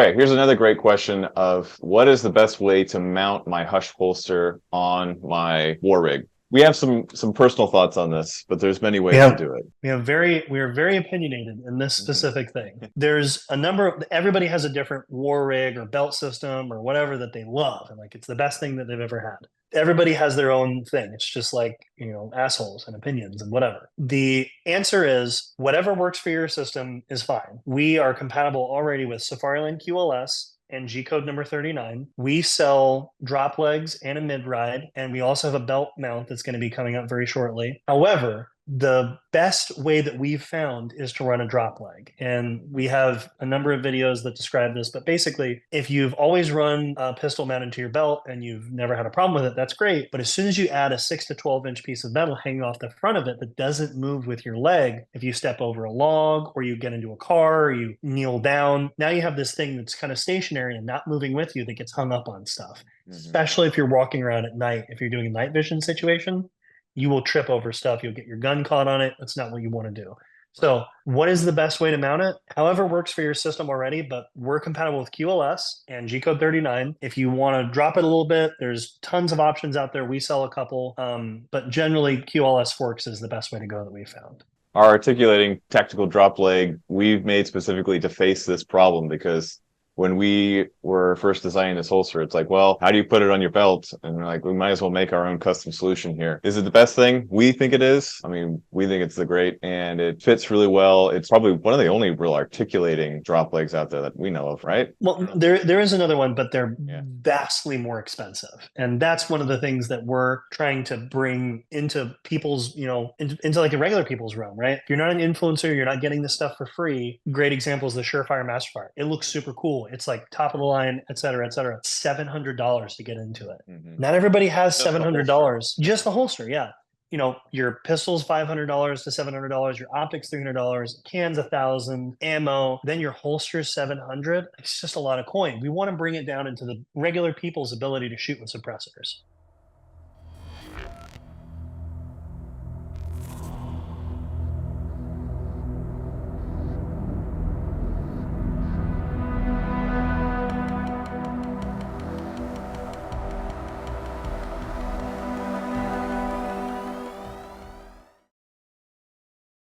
Okay, here's another great question of what is the best way to mount my Hush holster on my war rig? We have some personal thoughts on this, but there's many We ways to have do it. we are very opinionated in this Mhm. specific thing. There's a number of everybody has a different war rig or belt system or whatever that they love, and like it's the best thing that they've ever had. Everybody has their own thing. It's just like, assholes and opinions and whatever. The answer is whatever works for your system is fine. We are compatible already with Safariland QLS and G code number 39. We sell drop legs and a mid ride, and we also have a belt mount that's going to be coming up very shortly. However, the best way that we've found is to run a drop leg. And we have a number of videos that describe this. But basically, if you've always run a pistol mounted to your belt and you've never had a problem with it, that's great. But as soon as you add a 6 to 12-inch piece of metal hanging off the front of it that doesn't move with your leg, if you step over a log or you get into a car or you kneel down, now you have this thing that's kind of stationary and not moving with you that gets hung up on stuff. Mhm. Especially if you're walking around at night, if you're doing a night vision situation, you will trip over stuff. You'll get your gun caught on it. That's not what you want to do. Right. So, what is the best way to mount it? However works for your system already, but we're compatible with QLS and G code 39. If you want to drop it a little bit, there's tons of options out there. We sell a couple, but generally QLS Forks is the best way to go that we found. Our articulating tactical drop leg we've made specifically to face this problem because when we were first designing this holster, it's like, well, how do you put it on your belt? And we're like, we might as well make our own custom solution here. Is it the best thing? We think it is. I mean, we think it's the great and it fits really well. It's probably one of the only real articulating drop legs out there that we know of, right? Well, there is another one, but they're Yeah. vastly more expensive, and that's one of the things that we're trying to bring into people's, into like the regular people's realm, right? If you're not an influencer, you're not getting this stuff for free. Great example is the Surefire Masterfire. It looks super cool. It's like top of the line, et cetera, et cetera. $700 to get into it. Hmm. Not everybody has Just seven the hundred holster. dollars. Just the holster, yeah. Your pistol's $500 to $700, your optics $300, cans 1,000, ammo, then your holster's 700. It's just a lot of coin. We want to bring it down into the regular people's ability to shoot with suppressors.